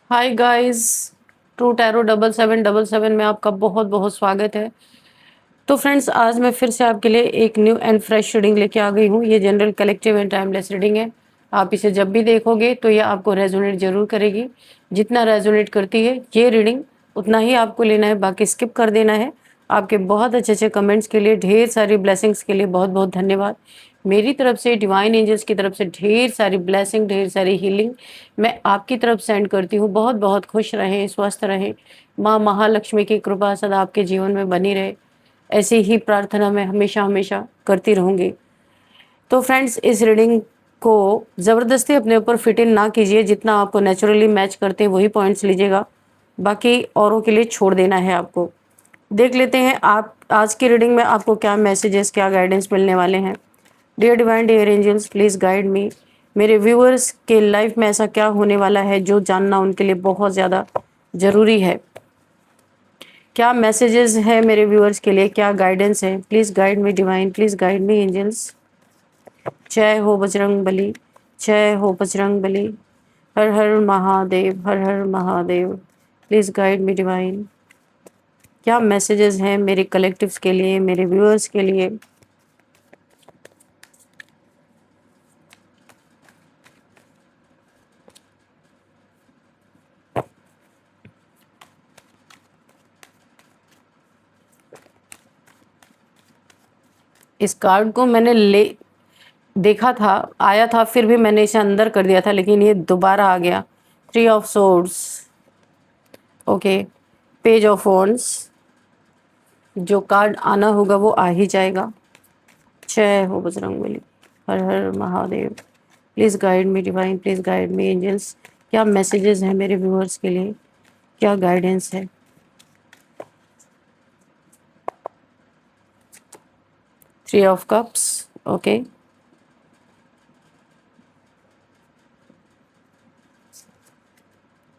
Hi guys. True tarot 7777 में आपका बहुत बहुत स्वागत है। तो फ्रेंड्स, आज मैं फिर से आपके लिए एक न्यू एंड फ्रेश रीडिंग लेके आ गई हूँ। ये general collective and timeless reading है। आप इसे जब भी देखोगे तो ये आपको रेजोनेट जरूर करेगी। जितना रेजोनेट करती है ये रीडिंग उतना ही आपको लेना है, बाकी स्किप कर देना है। आपके बहुत अच्छे अच्छे कमेंट्स के लिए, ढेर सारी ब्लेसिंग्स के लिए बहुत बहुत धन्यवाद। मेरी तरफ से, डिवाइन एंजल्स की तरफ से ढेर सारी ब्लेसिंग, ढेर सारी हीलिंग मैं आपकी तरफ सेंड करती हूँ। बहुत बहुत खुश रहें, स्वस्थ रहें। माँ महालक्ष्मी की कृपा सदा आपके जीवन में बनी रहे, ऐसी ही प्रार्थना मैं हमेशा हमेशा करती रहूँगी। तो फ्रेंड्स, इस रीडिंग को ज़बरदस्ती अपने ऊपर फिट इन ना कीजिए। जितना आपको नेचुरली मैच करते हैं वही पॉइंट्स लीजिएगा, बाकी औरों के लिए छोड़ देना है आपको। देख लेते हैं आप आज की रीडिंग में आपको क्या मैसेजेस, क्या गाइडेंस मिलने वाले हैं। Dear divine, dear angels, please guide me. मेरे व्यूअर्स के लाइफ में ऐसा क्या होने वाला है जो जानना उनके लिए बहुत ज़्यादा ज़रूरी है। क्या मैसेजेस है मेरे व्यूअर्स के लिए, क्या गाइडेंस है। Please guide me divine, please guide me angels. जय हो बजरंग बली, जय हो बजरंग बली। हर हर महादेव, हर हर Mahadev. Please guide me divine. क्या मैसेजेस हैं मेरे कलेक्टिव्स के लिए, मेरे व्यूअर्स के लिए। इस कार्ड को मैंने देखा था, आया था, फिर भी मैंने इसे अंदर कर दिया था, लेकिन ये दोबारा आ गया। 3 of swords, okay. Page of wands. जो कार्ड आना होगा वो आ ही जाएगा। जय हो बजरंगबली, हर हर Mahadev. Please guide me divine, please guide me angels. क्या मैसेजेस हैं मेरे व्यूअर्स के लिए, क्या गाइडेंस है। 3 ऑफ कप्स, ओके।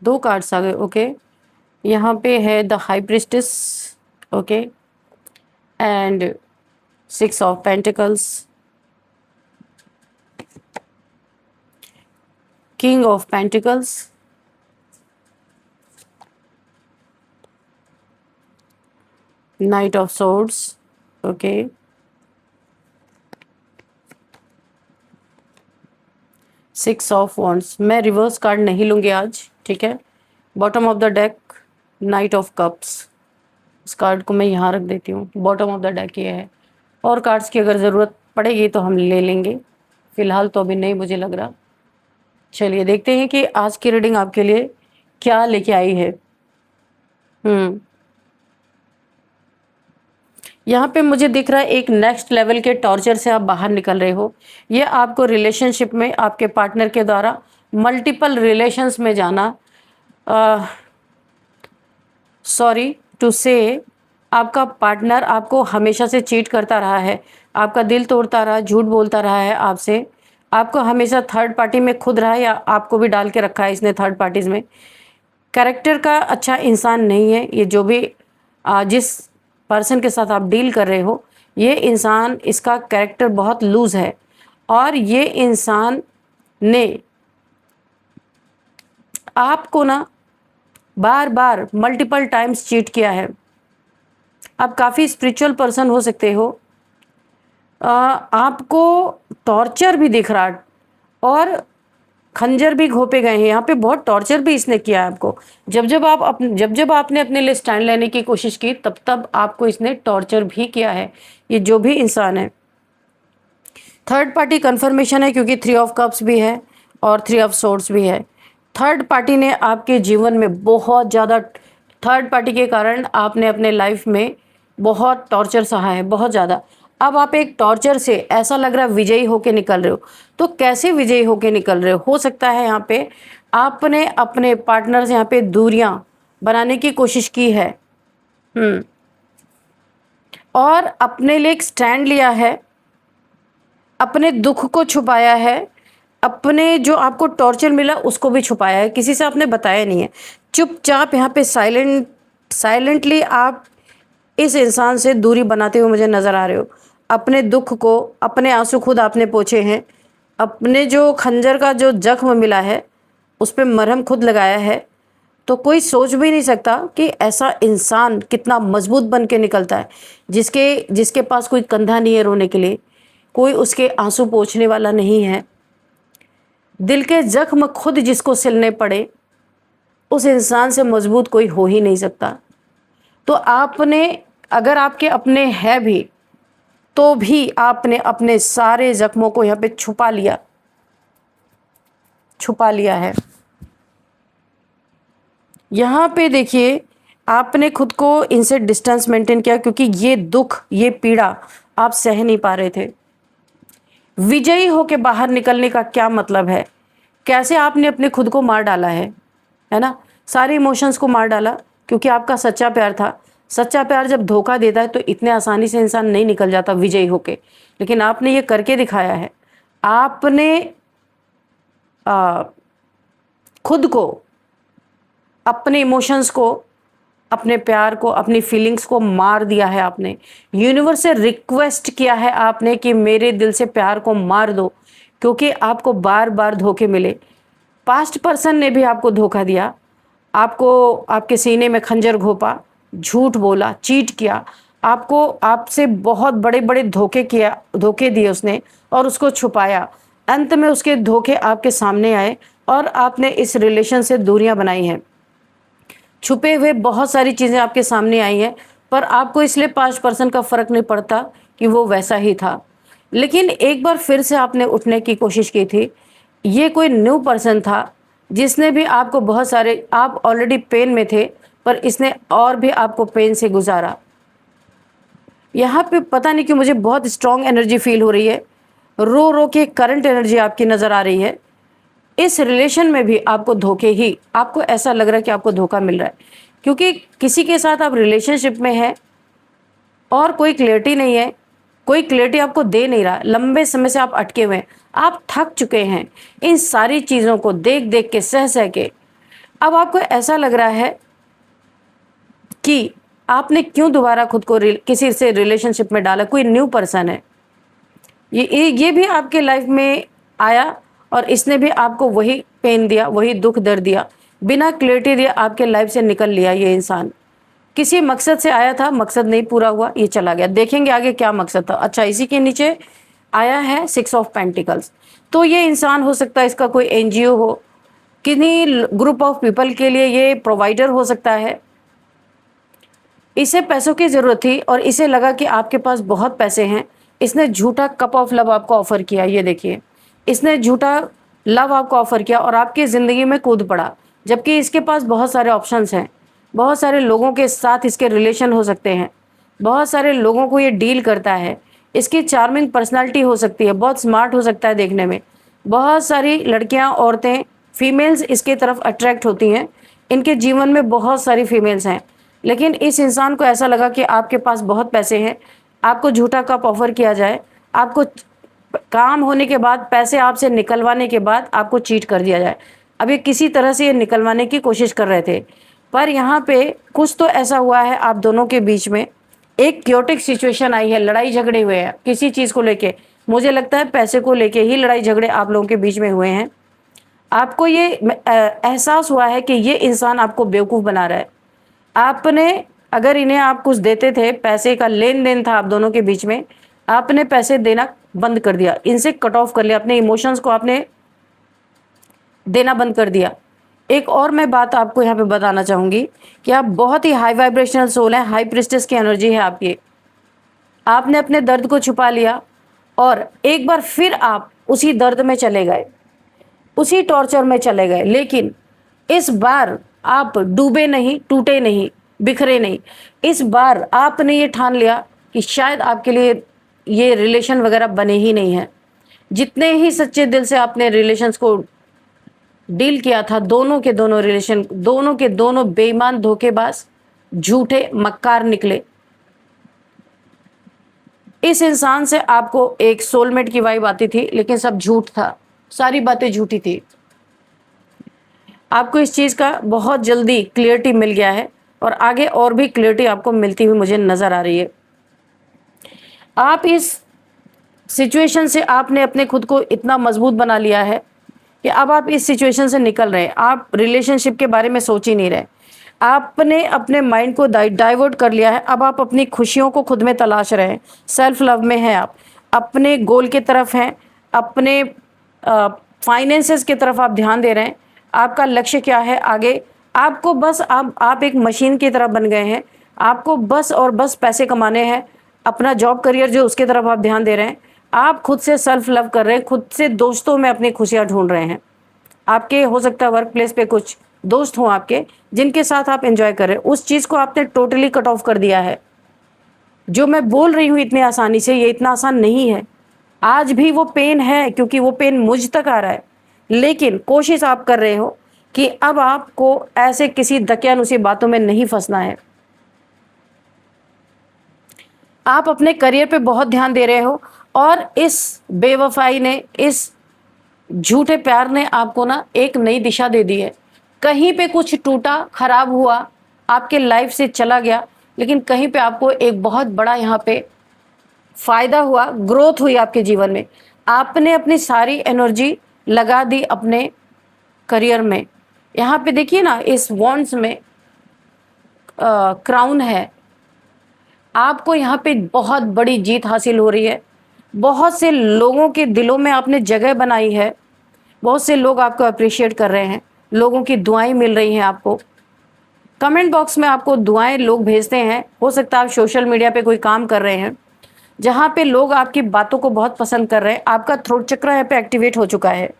दो कार्ड्स आ गए, ओके। यहाँ पे है the high priestess, okay, and 6 of pentacles, king of pentacles, knight of swords, okay, 6 of wands. मैं रिवर्स कार्ड नहीं लूँगी आज, ठीक है। Bottom of the deck, night of cups. इस कार्ड को मैं यहाँ रख देती हूँ। बॉटम ऑफ द डेक ये है। और कार्ड्स की अगर ज़रूरत पड़ेगी तो हम ले लेंगे, फिलहाल तो अभी नहीं मुझे लग रहा। चलिए देखते हैं कि आज की रीडिंग आपके लिए क्या लेके आई है। यहाँ पे मुझे दिख रहा है एक नेक्स्ट लेवल के टॉर्चर से आप बाहर निकल रहे हो। ये आपको रिलेशनशिप में आपके पार्टनर के द्वारा मल्टीपल रिलेशंस में जाना, सॉरी टू से, आपका पार्टनर आपको हमेशा से चीट करता रहा है, आपका दिल तोड़ता रहा, झूठ बोलता रहा है आपसे, आपको हमेशा थर्ड पार्टी में खुद रहा है या आपको भी डाल के रखा है इसने थर्ड पार्टीज में। कैरेक्टर का अच्छा इंसान नहीं है ये। जो भी जिस पर्सन के साथ आप डील कर रहे हो, ये इंसान, इसका कैरेक्टर बहुत लूज है और ये इंसान ने आपको ना बार बार मल्टीपल टाइम्स चीट किया है। आप काफ़ी स्पिरिचुअल पर्सन हो सकते हो, आपको टॉर्चर भी दिख रहा और खंजर भी घोंपे गए हैं। यहाँ पे बहुत टॉर्चर भी इसने किया है आपको। जब जब आपने अपने लिए स्टैंड लेने की कोशिश की, तब तब आपको इसने टॉर्चर भी किया है, ये जो भी इंसान है। थर्ड पार्टी कन्फर्मेशन है क्योंकि 3 ऑफ कप्स भी है और 3 ऑफ सोर्ड्स भी है। थर्ड पार्टी ने आपके जीवन में बहुत ज़्यादा, थर्ड पार्टी के कारण आपने अपने लाइफ में बहुत टॉर्चर सहा है, बहुत ज़्यादा। अब आप एक टॉर्चर से ऐसा लग रहा है विजयी होके निकल रहे हो। तो कैसे विजयी होके निकल रहे हो सकता है यहाँ पे आपने अपने पार्टनर से यहाँ पे दूरियां बनाने की कोशिश की है, और अपने लिए एक स्टैंड लिया है, अपने दुख को छुपाया है, अपने जो आपको टॉर्चर मिला उसको भी छुपाया है, किसी से आपने बताया नहीं है। चुपचाप यहाँ पे साइलेंटली आप इस इंसान से दूरी बनाते हुए मुझे नज़र आ रहे हो। अपने दुख को, अपने आंसू खुद आपने पोंछे हैं, अपने जो खंजर का जो जख्म मिला है उस पर मरहम खुद लगाया है। तो कोई सोच भी नहीं सकता कि ऐसा इंसान कितना मजबूत बन के निकलता है, जिसके जिसके पास कोई कंधा नहीं है रोने के लिए, कोई उसके आंसू पोंछने वाला नहीं है। दिल के जख्म खुद जिसको सिलने पड़े, उस इंसान से मजबूत कोई हो ही नहीं सकता। तो आपने, अगर आपके अपने है भी, तो भी आपने अपने सारे जख्मों को यहाँ पे छुपा लिया है। यहाँ पे देखिए, आपने खुद को इनसे डिस्टेंस मेंटेन किया, क्योंकि ये दुख, ये पीड़ा आप सह नहीं पा रहे थे। विजयी होके बाहर निकलने का क्या मतलब है? कैसे आपने अपने खुद को मार डाला है ना? सारे इमोशंस को मार डाला, क्योंकि आपका सच्चा प्यार था। सच्चा प्यार जब धोखा देता है तो इतने आसानी से इंसान नहीं निकल जाता विजयी होके, लेकिन आपने ये करके दिखाया है। आपने खुद को, अपने इमोशंस को, अपने प्यार को, अपनी फीलिंग्स को मार दिया है। आपने यूनिवर्स से रिक्वेस्ट किया है आपने कि मेरे दिल से प्यार को मार दो, क्योंकि आपको बार बार धोखे मिले। पास्ट पर्सन ने भी आपको धोखा दिया, आपको आपके सीने में खंजर घोंपा, झूठ बोला, चीट किया, आपको आपसे बहुत बड़े बड़े धोखे दिए उसने, और उसको छुपाया। अंत में उसके धोखे आपके सामने आए और आपने इस रिलेशन से दूरियां बनाई हैं। छुपे हुए बहुत सारी चीज़ें आपके सामने आई हैं, पर आपको इसलिए 5% का फ़र्क नहीं पड़ता कि वो वैसा ही था। लेकिन एक बार फिर से आपने उठने की कोशिश की थी। ये कोई न्यू पर्सन था जिसने भी आपको बहुत सारे, आप ऑलरेडी पेन में थे, पर इसने और भी आपको पेन से गुजारा। यहाँ पे पता नहीं क्यों मुझे बहुत स्ट्रॉन्ग एनर्जी फील हो रही है। रो रो के करंट एनर्जी आपकी नज़र आ रही है। इस रिलेशन में भी आपको धोखे ही, आपको ऐसा लग रहा है कि आपको धोखा मिल रहा है, क्योंकि किसी के साथ आप रिलेशनशिप में हैं और कोई क्लैरिटी नहीं है, कोई क्लैरिटी आपको दे नहीं रहा। लंबे समय से आप अटके हुए हैं, आप थक चुके हैं इन सारी चीज़ों को देख देख के, सह सह के। अब आपको ऐसा लग रहा है कि आपने क्यों दोबारा खुद को किसी से रिलेशनशिप में डाला। कोई न्यू पर्सन है, ये भी आपके लाइफ में आया और इसने भी आपको वही पेन दिया, वही दुख दर्द दिया, बिना क्लैरिटी दिए आपके लाइफ से निकल लिया। ये इंसान किसी मकसद से आया था, मकसद नहीं पूरा हुआ, ये चला गया। देखेंगे आगे क्या मकसद था। अच्छा, इसी के नीचे आया है 6 ऑफ पेंटिकल्स। तो ये इंसान हो सकता है, इसका कोई एनजीओ हो, किन्हीं ग्रुप ऑफ पीपल के लिए ये प्रोवाइडर हो सकता है। इसे पैसों की ज़रूरत थी और इसे लगा कि आपके पास बहुत पैसे हैं। इसने झूठा कप ऑफ लव आपको ऑफ़र किया। ये देखिए, इसने झूठा लव आपको ऑफ़र किया और आपकी ज़िंदगी में कूद पड़ा, जबकि इसके पास बहुत सारे ऑप्शंस हैं। बहुत सारे लोगों के साथ इसके रिलेशन हो सकते हैं, बहुत सारे लोगों को ये डील करता है। इसकी चार्मिंग पर्सनालिटी हो सकती है, बहुत स्मार्ट हो सकता है देखने में। बहुत सारी लड़कियां, औरतें, फीमेल्स इसके तरफ अट्रैक्ट होती हैं। इनके जीवन में बहुत सारी फीमेल्स हैं, लेकिन इस इंसान को ऐसा लगा कि आपके पास बहुत पैसे हैं, आपको झूठा कप ऑफ़र किया जाए, आपको काम होने के बाद, पैसे आपसे निकलवाने के बाद आपको चीट कर दिया जाए। अब ये किसी तरह से ये निकलवाने की कोशिश कर रहे थे, पर यहाँ पे कुछ तो ऐसा हुआ है आप दोनों के बीच में, एक क्योटिक सिचुएशन आई है, लड़ाई झगड़े हुए हैं किसी चीज़ को लेके। मुझे लगता है पैसे को लेके ही लड़ाई झगड़े आप लोगों के बीच में हुए हैं। आपको ये एहसास हुआ है कि ये इंसान आपको बेवकूफ़ बना रहा है। आपने, अगर इन्हें आप कुछ देते थे, पैसे का लेन देन था आप दोनों के बीच में, आपने पैसे देना बंद कर दिया, इनसे कट ऑफ कर लिया, अपने इमोशंस को आपने देना बंद कर दिया। एक और मैं बात आपको यहाँ पे बताना चाहूँगी कि आप बहुत ही हाई वाइब्रेशनल सोल हैं, हाई प्रिस्टेस की एनर्जी है आपकी। आपने अपने दर्द को छुपा लिया और एक बार फिर आप उसी दर्द में चले गए, उसी टॉर्चर में चले गए। लेकिन इस बार आप डूबे नहीं, टूटे नहीं, बिखरे नहीं। इस बार आपने ये ठान लिया कि शायद आपके लिए ये रिलेशन वगैरह बने ही नहीं हैं। जितने ही सच्चे दिल से आपने रिलेशंस को डील किया था, दोनों के दोनों रिलेशन, दोनों के दोनों बेईमान, धोखेबाज, झूठे, मक्कार निकले। इस इंसान से आपको एक सोलमेट की वाइब आती थी, लेकिन सब झूठ था, सारी बातें झूठी थी। आपको इस चीज़ का बहुत जल्दी क्लियरिटी मिल गया है और आगे और भी क्लियरिटी आपको मिलती हुई मुझे नज़र आ रही है। आप इस सिचुएशन से आपने अपने खुद को इतना मजबूत बना लिया है कि अब आप इस सिचुएशन से निकल रहे हैं, आप रिलेशनशिप के बारे में सोच ही नहीं रहे, आपने अपने माइंड को डाइवर्ट कर लिया है। अब आप अपनी खुशियों को खुद में तलाश रहे हैं, सेल्फ लव में हैं, आप अपने गोल की तरफ हैं, अपने फाइनेंसेस की तरफ आप ध्यान दे रहे हैं। आपका लक्ष्य क्या है आगे? आपको बस आप एक मशीन की तरह बन गए हैं, आपको बस और बस पैसे कमाने हैं, अपना जॉब करियर जो उसकी तरफ आप ध्यान दे रहे हैं। आप खुद से सेल्फ लव कर रहे हैं, खुद से दोस्तों में अपनी खुशियाँ ढूंढ रहे हैं। आपके हो सकता है वर्क प्लेस पे कुछ दोस्त हों आपके, जिनके साथ आप एंजॉय कर रहे हैं, उस चीज़ को आपने टोटली कट ऑफ कर दिया है। जो मैं बोल रही हूँ इतनी आसानी से, ये इतना आसान नहीं है। आज भी वो पेन है, क्योंकि वो पेन मुझ तक आ रहा है, लेकिन कोशिश आप कर रहे हो कि अब आपको ऐसे किसी दकियानुसी बातों में नहीं फंसना है। आप अपने करियर पे बहुत ध्यान दे रहे हो, और इस बेवफाई ने, इस झूठे प्यार ने आपको ना एक नई दिशा दे दी है। कहीं पे कुछ टूटा, खराब हुआ, आपके लाइफ से चला गया, लेकिन कहीं पे आपको एक बहुत बड़ा यहाँ पे फायदा हुआ, ग्रोथ हुई आपके जीवन में। आपने अपनी सारी एनर्जी लगा दी अपने करियर में। यहाँ पे देखिए ना, इस वॉन्ड्स में क्राउन है। आपको यहाँ पे बहुत बड़ी जीत हासिल हो रही है, बहुत से लोगों के दिलों में आपने जगह बनाई है, बहुत से लोग आपको अप्रिशिएट कर रहे हैं, लोगों की दुआएं मिल रही हैं आपको। कमेंट बॉक्स में आपको दुआएं लोग भेजते हैं। हो सकता है आप सोशल मीडिया पे कोई काम कर रहे हैं जहाँ पे लोग आपकी बातों को बहुत पसंद कर रहे हैं। आपका थ्रोट चक्र यहाँ पे एक्टिवेट हो चुका है,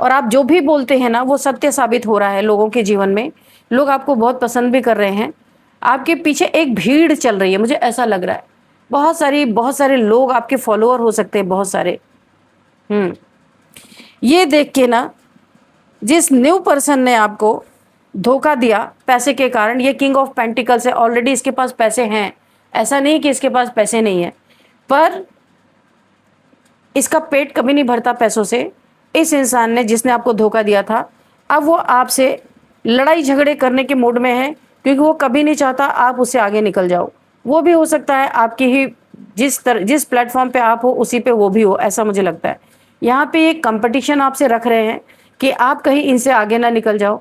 और आप जो भी बोलते हैं ना वो सत्य साबित हो रहा है लोगों के जीवन में। लोग आपको बहुत पसंद भी कर रहे हैं। आपके पीछे एक भीड़ चल रही है, मुझे ऐसा लग रहा है। बहुत सारे लोग आपके फॉलोअर हो सकते हैं, बहुत सारे। ये देख के ना, जिस न्यू पर्सन ने आपको धोखा दिया पैसे के कारण, ये किंग ऑफ पेंटिकल्स है। ऑलरेडी इसके पास पैसे हैं, ऐसा नहीं कि इसके पास पैसे नहीं है, पर इसका पेट कभी नहीं भरता पैसों से। इस इंसान ने, जिसने आपको धोखा दिया था, अब वो आपसे लड़ाई झगड़े करने के मूड में है, क्योंकि वो कभी नहीं चाहता आप उससे आगे निकल जाओ। वो भी हो सकता है आपकी ही जिस प्लेटफॉर्म पे आप हो उसी पे वो भी हो, ऐसा मुझे लगता है। यहाँ पे एक कंपटीशन आपसे रख रहे हैं कि आप कहीं इनसे आगे ना निकल जाओ,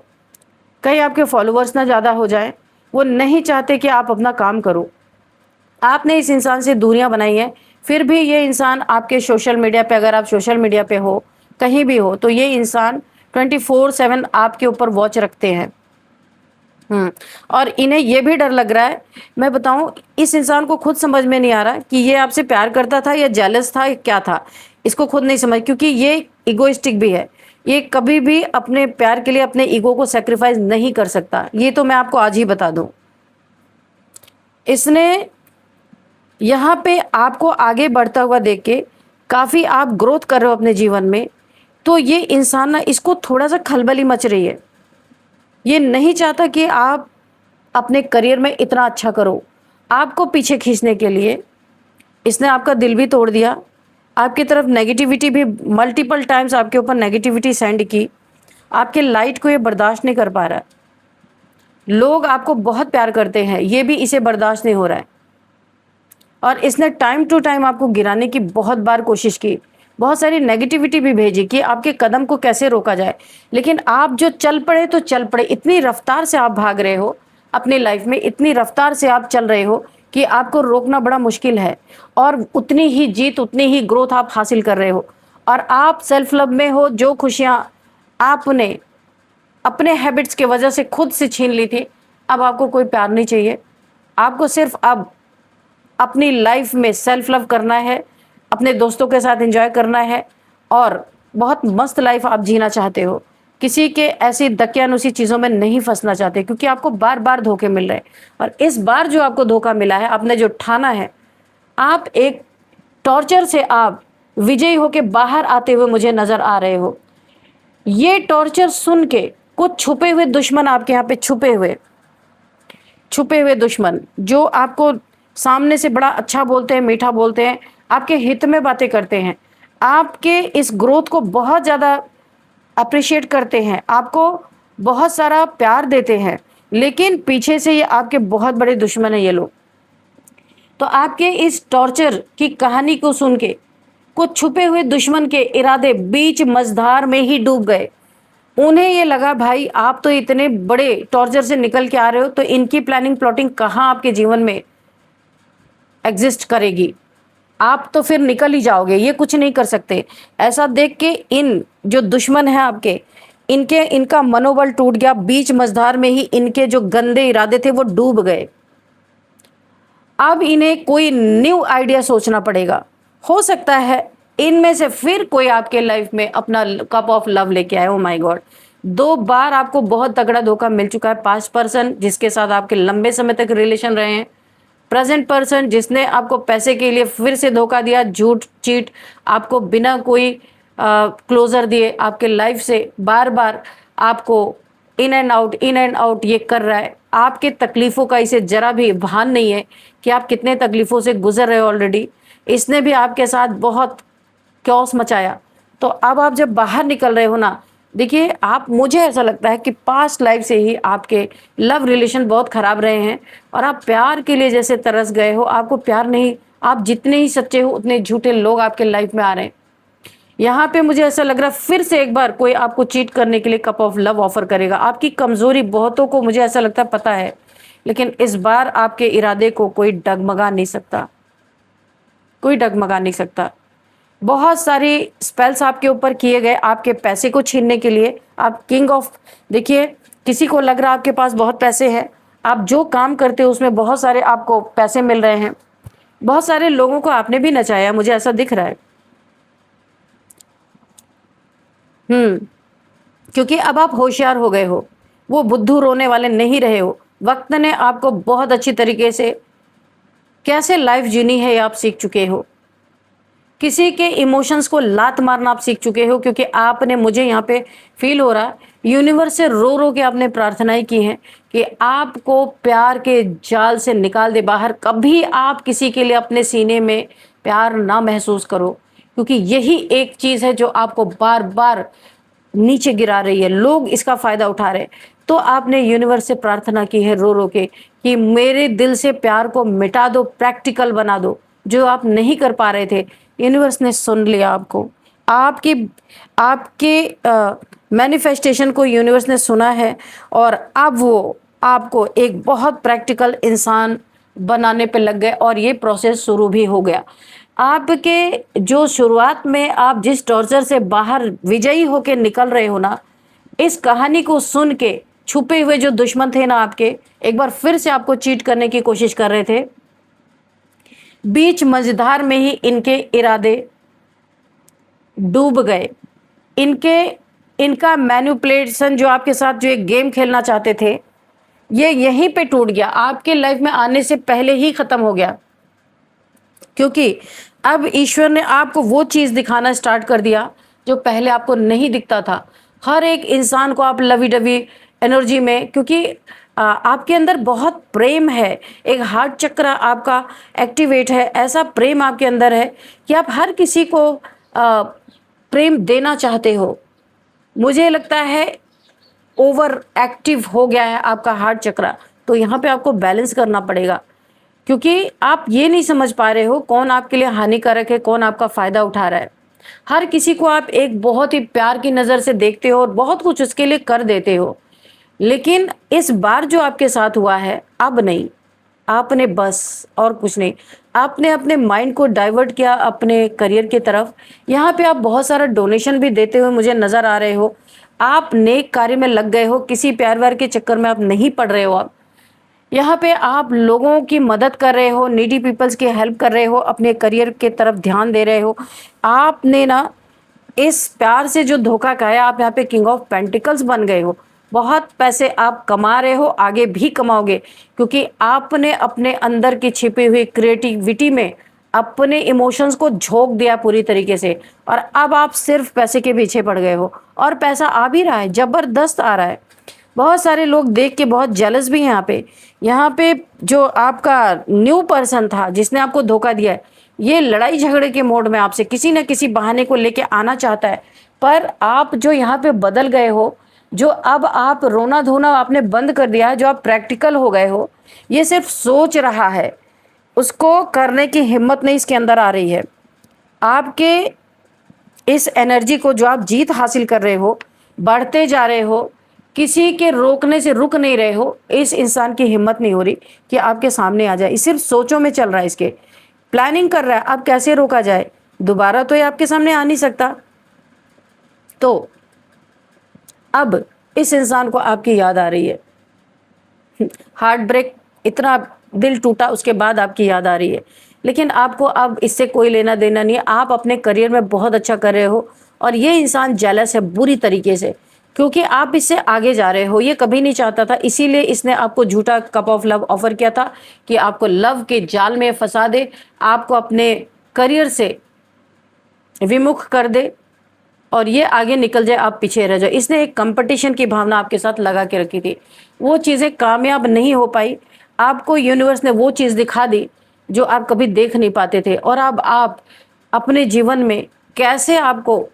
कहीं आपके फॉलोअर्स ना ज़्यादा हो जाए। वो नहीं चाहते कि आप अपना काम करो। आपने इस इंसान से दूरियां बनाई हैं, फिर भी ये इंसान आपके सोशल मीडिया पे, अगर आप सोशल मीडिया पे हो, कहीं भी हो, तो ये इंसान 24/7 आपके ऊपर वॉच रखते हैं। और इन्हें ये भी डर लग रहा है, मैं बताऊं, इस इंसान को खुद समझ में नहीं आ रहा कि ये आपसे प्यार करता था या जेलस था या क्या था। इसको खुद नहीं समझ, क्योंकि ये इगोइस्टिक भी है। ये कभी भी अपने प्यार के लिए अपने ईगो को सेक्रीफाइस नहीं कर सकता, ये तो मैं आपको आज ही बता दूं। इसने यहाँ पे आपको आगे बढ़ता हुआ देख के, काफ़ी आप ग्रोथ कर रहे हो अपने जीवन में, तो ये इंसान ना, इसको थोड़ा सा खलबली मच रही है। ये नहीं चाहता कि आप अपने करियर में इतना अच्छा करो। आपको पीछे खींचने के लिए इसने आपका दिल भी तोड़ दिया, आपकी तरफ नेगेटिविटी भी मल्टीपल टाइम्स आपके ऊपर नेगेटिविटी सेंड की। आपके लाइट को ये बर्दाश्त नहीं कर पा रहा है। लोग आपको बहुत प्यार करते हैं, ये भी इसे बर्दाश्त नहीं हो रहा है। और इसने टाइम टू टाइम आपको गिराने की बहुत बार कोशिश की, बहुत सारी नेगेटिविटी भी भेजी कि आपके कदम को कैसे रोका जाए। लेकिन आप जो चल पड़े तो चल पड़े। इतनी रफ्तार से आप भाग रहे हो अपनी लाइफ में, इतनी रफ्तार से आप चल रहे हो कि आपको रोकना बड़ा मुश्किल है। और उतनी ही जीत, उतनी ही ग्रोथ आप हासिल कर रहे हो। और आप सेल्फ लव में हो। जो खुशियाँ आपने अपने हैबिट्स की वजह से खुद से छीन ली थी, अब आपको कोई प्यार नहीं चाहिए। आपको सिर्फ अब अपनी लाइफ में सेल्फ लव करना है, अपने दोस्तों के साथ एंजॉय करना है, और बहुत मस्त लाइफ आप जीना चाहते हो। किसी के ऐसी दकियानुसी चीज़ों में नहीं फंसना चाहते, क्योंकि आपको बार बार धोखे मिल रहे हैं। और इस बार जो आपको धोखा मिला है, आपने जो ठाना है, आप एक टॉर्चर से आप विजयी होके बाहर आते हुए मुझे नजर आ रहे हो। ये टॉर्चर सुन के कुछ छुपे हुए दुश्मन आपके यहाँ पे छुपे हुए दुश्मन, जो आपको सामने से बड़ा अच्छा बोलते हैं, मीठा बोलते हैं, आपके हित में बातें करते हैं, आपके इस ग्रोथ को बहुत ज़्यादा अप्रिशिएट करते हैं, आपको बहुत सारा प्यार देते हैं, लेकिन पीछे से ये आपके बहुत बड़े दुश्मन हैं ये लोग। तो आपके इस टॉर्चर की कहानी को सुन के कुछ छुपे हुए दुश्मन के इरादे बीच मझधार में ही डूब गए। उन्हें ये लगा भाई आप तो इतने बड़े टॉर्चर से निकल के आ रहे हो, तो इनकी प्लानिंग प्लॉटिंग कहाँ आपके जीवन में एग्जिस्ट करेगी, आप तो फिर निकल ही जाओगे, ये कुछ नहीं कर सकते। ऐसा देख के इन जो दुश्मन है आपके, इनका मनोबल टूट गया। बीच मझधार में ही इनके जो गंदे इरादे थे वो डूब गए। अब इन्हें कोई न्यू आइडिया सोचना पड़ेगा। हो सकता है इनमें से फिर कोई आपके लाइफ में अपना कप ऑफ लव लेके आए। ओ माय गॉड, 2 बार आपको बहुत तगड़ा धोखा मिल चुका है। पास्ट पर्सन जिसके साथ आपके लंबे समय तक रिलेशन रहे हैं, प्रेजेंट पर्सन जिसने आपको पैसे के लिए फिर से धोखा दिया, झूठ चीट आपको बिना कोई क्लोजर दिए आपके लाइफ से बार बार आपको इन एंड आउट ये कर रहा है। आपके तकलीफों का इसे जरा भी भान नहीं है कि आप कितने तकलीफों से गुजर रहे हो ऑलरेडी। इसने भी आपके साथ बहुत क्योस मचाया। तो अब आप जब बाहर निकल रहे हो ना, देखिए आप, मुझे ऐसा लगता है कि पास्ट लाइफ से ही आपके लव रिलेशन बहुत खराब रहे हैं और आप प्यार के लिए जैसे तरस गए हो। आपको प्यार नहीं, आप जितने ही सच्चे हो उतने झूठे लोग आपके लाइफ में आ रहे हैं। यहाँ पे मुझे ऐसा लग रहा है फिर से एक बार कोई आपको चीट करने के लिए कप ऑफ लव ऑफर करेगा। आपकी कमजोरी बहुतों को मुझे ऐसा लगता है पता है, लेकिन इस बार आपके इरादे को कोई डगमगा नहीं सकता, कोई डगमगा नहीं सकता। बहुत सारी स्पेल्स आपके ऊपर किए गए आपके पैसे को छीनने के लिए। आप किंग ऑफ, देखिए किसी को लग रहा है आपके पास बहुत पैसे हैं, आप जो काम करते हो उसमें बहुत सारे आपको पैसे मिल रहे हैं। बहुत सारे लोगों को आपने भी नचाया, मुझे ऐसा दिख रहा है। क्योंकि अब आप होशियार हो गए हो, वो बुद्धू रोने वाले नहीं रहे हो। वक्त ने आपको बहुत अच्छी तरीके से कैसे लाइफ जीनी है ये आप सीख चुके हो। किसी के इमोशंस को लात मारना आप सीख चुके हो, क्योंकि आपने, मुझे यहाँ पे फील हो रहा है यूनिवर्स से रो रो के आपने प्रार्थनाएं की हैं कि आपको प्यार के जाल से निकाल दे बाहर। कभी आप किसी के लिए अपने सीने में प्यार ना महसूस करो, क्योंकि यही एक चीज है जो आपको बार बार नीचे गिरा रही है। लोग इसका फायदा उठा रहे हैं। तो आपने यूनिवर्स से प्रार्थना की है रो रो के कि मेरे दिल से प्यार को मिटा दो, प्रैक्टिकल बना दो, जो आप नहीं कर पा रहे थे। यूनिवर्स ने सुन लिया आपको, आपकी आपके मैनिफेस्टेशन को यूनिवर्स ने सुना है और अब वो आपको एक बहुत प्रैक्टिकल इंसान बनाने पे लग गए और ये प्रोसेस शुरू भी हो गया। आपके जो शुरुआत में आप जिस टॉर्चर से बाहर विजयी होके निकल रहे हो ना, इस कहानी को सुन के छुपे हुए जो दुश्मन थे ना आपके, एक बार फिर से आपको चीट करने की कोशिश कर रहे थे। बीच मझधार में ही इनके इरादे डूब गए। इनका मैनिपुलेशन, जो आपके साथ जो एक गेम खेलना चाहते थे, ये यहीं पे टूट गया। आपके लाइफ में आने से पहले ही खत्म हो गया, क्योंकि अब ईश्वर ने आपको वो चीज दिखाना स्टार्ट कर दिया जो पहले आपको नहीं दिखता था। हर एक इंसान को आप लवी डवी एनर्जी में, क्योंकि आपके अंदर बहुत प्रेम है, एक हार्ट चक्र आपका एक्टिवेट है। ऐसा प्रेम आपके अंदर है कि आप हर किसी को प्रेम देना चाहते हो। मुझे लगता है ओवर एक्टिव हो गया है आपका हार्ट चक्र। तो यहाँ पे आपको बैलेंस करना पड़ेगा, क्योंकि आप ये नहीं समझ पा रहे हो कौन आपके लिए हानिकारक है, कौन आपका फायदा उठा रहा है। हर किसी को आप एक बहुत ही प्यार की नज़र से देखते हो और बहुत कुछ उसके लिए कर देते हो, लेकिन इस बार जो आपके साथ हुआ है, अब नहीं, आपने बस और कुछ नहीं, आपने अपने माइंड को डाइवर्ट किया अपने करियर की तरफ। यहाँ पे आप बहुत सारा डोनेशन भी देते हुए मुझे नज़र आ रहे हो। आप नेक कार्य में लग गए हो, किसी प्यार व्यार के चक्कर में आप नहीं पड़ रहे हो। आप यहाँ पे आप लोगों की मदद कर रहे हो, नीडी पीपल्स की हेल्प कर रहे हो, अपने करियर के तरफ ध्यान दे रहे हो। आपने ना इस प्यार से जो धोखा खाया, आप यहाँ पे किंग ऑफ पेंटिकल्स बन गए हो। बहुत पैसे आप कमा रहे हो, आगे भी कमाओगे, क्योंकि आपने अपने अंदर की छिपी हुई क्रिएटिविटी में अपने इमोशंस को झोंक दिया पूरी तरीके से, और अब आप सिर्फ पैसे के पीछे पड़ गए हो। और पैसा आ भी रहा है, जबरदस्त आ रहा है। बहुत सारे लोग देख के बहुत जेलस भी हैं यहाँ पे जो आपका न्यू पर्सन था जिसने आपको धोखा दिया है, ये लड़ाई झगड़े के मोड में आपसे किसी न किसी बहाने को लेके आना चाहता है। पर आप जो यहाँ पे बदल गए हो, जो अब आप रोना धोना आपने बंद कर दिया है, जो आप प्रैक्टिकल हो गए हो, ये सिर्फ सोच रहा है, उसको करने की हिम्मत नहीं इसके अंदर आ रही है। आपके इस एनर्जी को जो आप जीत हासिल कर रहे हो, बढ़ते जा रहे हो, किसी के रोकने से रुक नहीं रहे हो, इस इंसान की हिम्मत नहीं हो रही कि आपके सामने आ जाए। ये सिर्फ सोचों में चल रहा है, इसके प्लानिंग कर रहा है, अब कैसे रोका जाए। दोबारा तो ये आपके सामने आ नहीं सकता। तो अब इस इंसान को आपकी याद आ रही है, हार्ट ब्रेक, इतना दिल टूटा, उसके बाद आपकी याद आ रही है। लेकिन आपको अब इससे कोई लेना देना नहीं है। आप अपने करियर में बहुत अच्छा कर रहे हो और ये इंसान जेलस है बुरी तरीके से, क्योंकि आप इससे आगे जा रहे हो। ये कभी नहीं चाहता था, इसीलिए इसने आपको झूठा कप ऑफ लव ऑफर किया था कि आपको लव के जाल में फंसा दे, आपको अपने करियर से विमुख कर दे और ये आगे निकल जाए, आप पीछे रह जाए। इसने एक कंपटीशन की भावना आपके साथ लगा के रखी थी, वो चीज़ें कामयाब नहीं हो पाई। आपको यूनिवर्स ने वो चीज़ दिखा दी जो आप कभी देख नहीं पाते थे। और अब आप अपने जीवन में कैसे आपको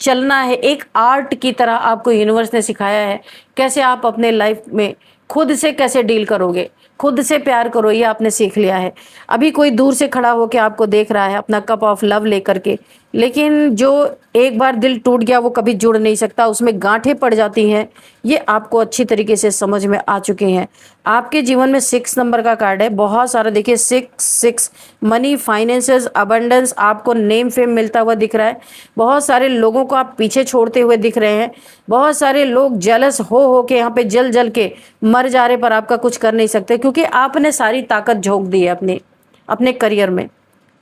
चलना है, एक आर्ट की तरह आपको यूनिवर्स ने सिखाया है। कैसे आप अपने लाइफ में खुद से कैसे डील करोगे, खुद से प्यार करो, ये आपने सीख लिया है। अभी कोई दूर से खड़ा होकर आपको देख रहा है अपना कप ऑफ लव लेकर के, लेकिन जो एक बार दिल टूट गया वो कभी जुड़ नहीं सकता, उसमें गांठें पड़ जाती हैं। ये आपको अच्छी तरीके से समझ में आ चुके हैं। आपके जीवन में 6 नंबर का कार्ड है, बहुत सारा देखिए 6 मनी, फाइनेंसेस, अबंडेंस, आपको नेम फेम मिलता हुआ दिख रहा है। बहुत सारे लोगों को आप पीछे छोड़ते हुए दिख रहे हैं। बहुत सारे लोग जेलस हो के यहाँ पे जल जल के मर जा रहे, पर आपका कुछ कर नहीं सकते, क्योंकि आपने सारी ताकत झोंक दी है अपने अपने करियर में।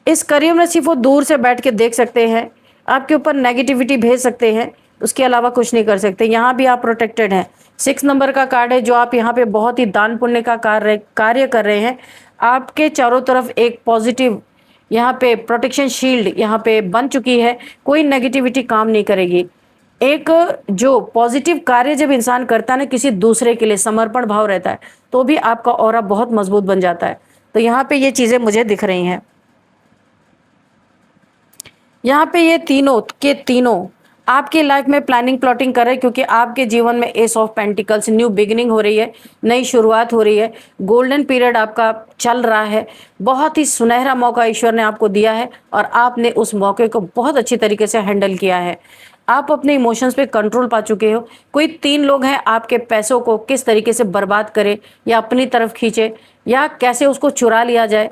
इस करियर में सिर्फ वो दूर से बैठ के देख सकते हैं, आपके ऊपर नेगेटिविटी भेज सकते हैं, उसके अलावा कुछ नहीं कर सकते। यहाँ भी आप प्रोटेक्टेड हैं। 6 नंबर का कार्ड है, जो आप यहाँ पे बहुत ही दान पुण्य का कार्य कर रहे हैं। आपके चारों तरफ एक पॉजिटिव यहाँ पे प्रोटेक्शन शील्ड यहाँ पे बन चुकी है, कोई नेगेटिविटी काम नहीं करेगी। एक जो पॉजिटिव कार्य जब इंसान करता है ना, किसी दूसरे के लिए समर्पण भाव रहता है, तो भी आपका ऑरा बहुत मजबूत बन जाता है। तो यहाँ पे ये चीज़ें मुझे दिख रही हैं। यहाँ पे ये तीनों के तीनों आपकी लाइफ में प्लानिंग प्लॉटिंग कर रहे हैं, क्योंकि आपके जीवन में S of pentacles, new beginning हो रही है, नई शुरुआत हो रही है, गोल्डन पीरियड आपका चल रहा है। बहुत ही सुनहरा मौका ईश्वर ने आपको दिया है और आपने उस मौके को बहुत अच्छी तरीके से हैंडल किया है। आप अपने इमोशंस पे कंट्रोल पा चुके हो। कोई 3 लोग हैं आपके पैसों को किस तरीके से बर्बाद करे या अपनी तरफ खींचे या कैसे उसको चुरा लिया जाए,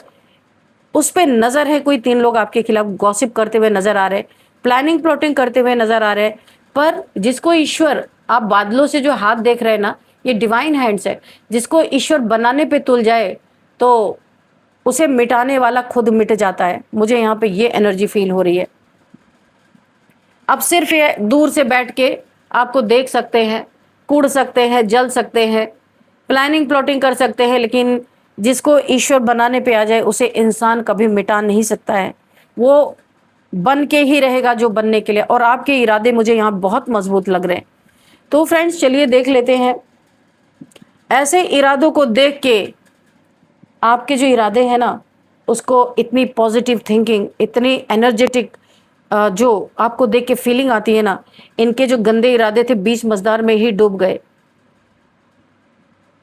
उस पे नजर है। कोई 3 लोग आपके खिलाफ गॉसिप करते हुए नजर आ रहे, प्लानिंग प्लॉटिंग करते हुए नजर आ रहे। पर जिसको ईश्वर, आप बादलों से जो हाथ देख रहे हैं ना, ये डिवाइन हैंड्स है। जिसको ईश्वर बनाने पे तुल जाए तो उसे मिटाने वाला खुद मिट जाता है। मुझे यहाँ पे ये एनर्जी फील हो रही है। अब सिर्फ ये दूर से बैठ के आपको देख सकते हैं, कूड़ सकते हैं, जल सकते हैं, प्लानिंग प्लॉटिंग कर सकते हैं, लेकिन जिसको ईश्वर बनाने पे आ जाए उसे इंसान कभी मिटा नहीं सकता है। वो बन के ही रहेगा जो बनने के लिए। और आपके इरादे मुझे यहाँ बहुत मजबूत लग रहे हैं। तो फ्रेंड्स चलिए देख लेते हैं। ऐसे इरादों को देख के आपके जो इरादे हैं ना, उसको इतनी पॉजिटिव थिंकिंग, इतनी एनर्जेटिक जो आपको देख के फीलिंग आती है ना, इनके जो गंदे इरादे थे बीच मझधार में ही डूब गए।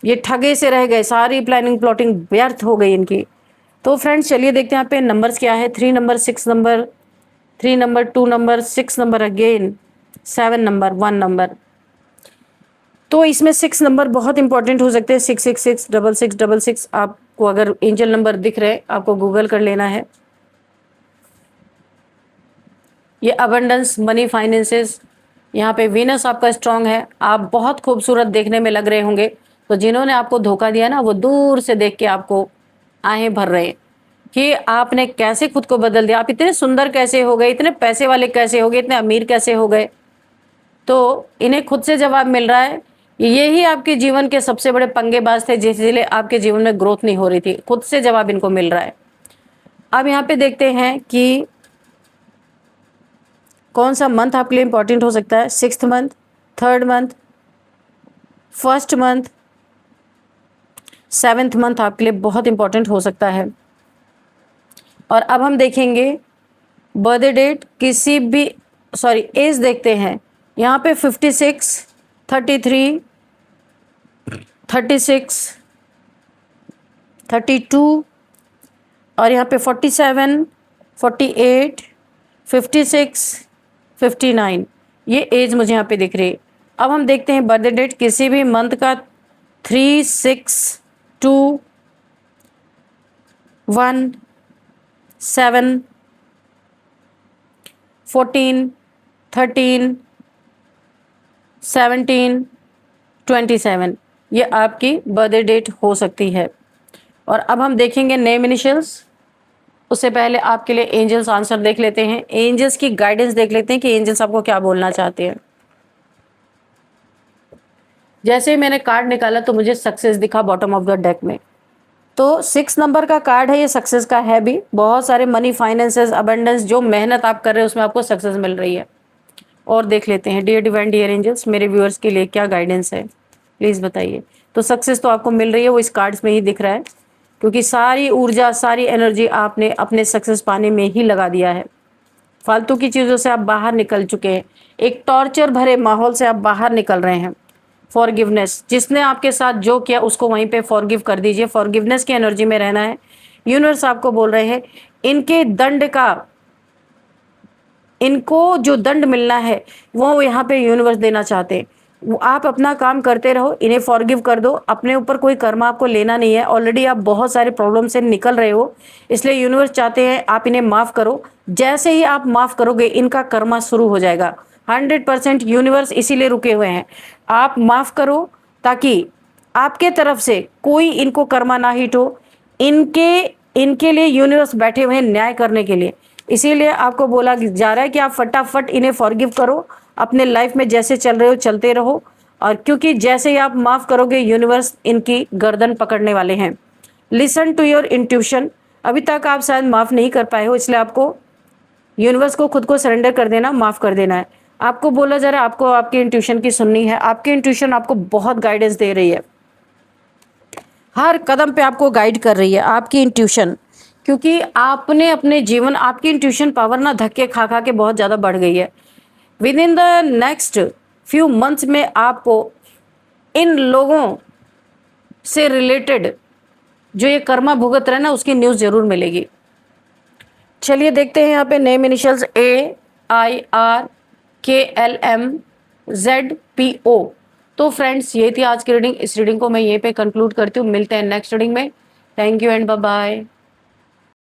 ये ठगे से रह गए, सारी प्लानिंग प्लॉटिंग व्यर्थ हो गई इनकी। तो फ्रेंड्स चलिए देखते हैं यहाँ पे नंबर्स क्या है। 3 number, 6 number, 3 number, 2 number, 6 number again, 7 number, 1 number. तो इसमें 6 नंबर बहुत इंपॉर्टेंट हो सकते हैं। 666, 6666। आपको अगर एंजल नंबर दिख रहे, आपको गूगल कर लेना है। ये अबंडेंस, मनी, फाइनेंसेस, यहाँ पे वीनस आपका स्ट्रांग है। आप बहुत खूबसूरत देखने में लग रहे होंगे, तो जिन्होंने आपको धोखा दिया ना, वो दूर से देख के आपको आहें भर रहे हैं कि आपने कैसे खुद को बदल दिया, आप इतने सुंदर कैसे हो गए, इतने पैसे वाले कैसे हो गए, इतने अमीर कैसे हो गए। तो इन्हें खुद से जवाब मिल रहा है। यही आपके जीवन के सबसे बड़े पंगेबाज थे, जिसलिए आपके जीवन में ग्रोथ नहीं हो रही थी। खुद से जवाब इनको मिल रहा है। अब यहाँ पे देखते हैं कि कौन सा मंथ आपके लिए इंपॉर्टेंट हो सकता है। 6th month, 3rd month, 1st month, 7th month आपके लिए बहुत इंपॉर्टेंट हो सकता है। और अब हम देखेंगे बर्थडे डेट, किसी भी एज देखते हैं। यहाँ पे 56, 33, 36, 32 और यहाँ पे 47, 48, 56, 59, ये एज मुझे यहाँ पे दिख रही है। अब हम देखते हैं बर्थ डेट किसी भी मंथ का 3, 6, 2, 1, 7, 14, 13, 17, 27, ये आपकी बर्थडे डेट हो सकती है। और अब हम देखेंगे नेम इनिशियल्स। उससे पहले आपके लिए एंजल्स आंसर देख लेते हैं, एंजल्स की गाइडेंस देख लेते हैं कि एंजल्स आपको क्या बोलना चाहते हैं। जैसे ही मैंने कार्ड निकाला तो मुझे सक्सेस दिखा बॉटम ऑफ द डेक में। तो 6 नंबर का कार्ड है, ये सक्सेस का है भी। बहुत सारे मनी, फाइनेंसेस, अबंडेंस, जो मेहनत आप कर रहे हैं उसमें आपको सक्सेस मिल रही है। और देख लेते हैं डियर डिवाइन, डियर एंजल्स, मेरे व्यूअर्स के लिए क्या गाइडेंस है, प्लीज़ बताइए। तो सक्सेस तो आपको मिल रही है, वो इस कार्ड्स में ही दिख रहा है, क्योंकि सारी ऊर्जा, सारी एनर्जी आपने अपने सक्सेस पाने में ही लगा दिया है। फालतू की चीज़ों से आप बाहर निकल चुके हैं, एक टॉर्चर भरे माहौल से आप बाहर निकल रहे हैं। फॉरगिवनेस, जिसने आपके साथ जो किया उसको वहीं पे फॉरगिव कर दीजिए, फॉरगिवनेस की एनर्जी में रहना है। यूनिवर्स आपको बोल रहे हैं इनके दंड का, इनको जो दंड मिलना है वो यहाँ पे यूनिवर्स देना चाहते हैं। वो आप अपना काम करते रहो, इन्हें फॉरगिव कर दो, अपने ऊपर कोई कर्म आपको लेना नहीं है। ऑलरेडी आप बहुत सारे प्रॉब्लम से निकल रहे हो, इसलिए यूनिवर्स चाहते हैं आप इन्हें माफ़ करो। जैसे ही आप माफ़ करोगे इनका कर्मा शुरू हो जाएगा। 100% यूनिवर्स इसीलिए रुके हुए हैं, आप माफ़ करो ताकि आपके तरफ से कोई इनको कर्मा ना हिट हो। इनके लिए यूनिवर्स बैठे हुए हैं न्याय करने के लिए। इसीलिए आपको बोला जा रहा है कि आप फटाफट इन्हें फॉरगिव करो, अपने लाइफ में जैसे चल रहे हो चलते रहो। और क्योंकि जैसे ही आप माफ़ करोगे यूनिवर्स इनकी गर्दन पकड़ने वाले हैं। Listen to your intuition. अभी तक आप शायद माफ़ नहीं कर पाए हो, इसलिए आपको यूनिवर्स को खुद को सरेंडर कर देना, माफ़ कर देना है। आपको बोला जा रहा है आपको आपकी इंट्यूशन की सुननी है। आपकी इंट्यूशन आपको बहुत गाइडेंस दे रही है, हर कदम पे आपको गाइड कर रही है आपकी इंट्यूशन, क्योंकि आपने अपने जीवन, आपकी इंट्यूशन पावर ना धक्के खा खा के बहुत ज़्यादा बढ़ गई है। With in the next few months में आपको इन लोगों से रिलेटेड जो ये कर्मा भुगत रहे ना उसकी न्यूज़ ज़रूर मिलेगी। चलिए देखते हैं यहाँ पे नेम इनिशियल्स AIRKLMZPO। तो फ्रेंड्स ये थी आज की रीडिंग। इस रीडिंग को मैं यहीं पे कंक्लूड करती हूँ, मिलते हैं नेक्स्ट रीडिंग में। Thank you and bye bye.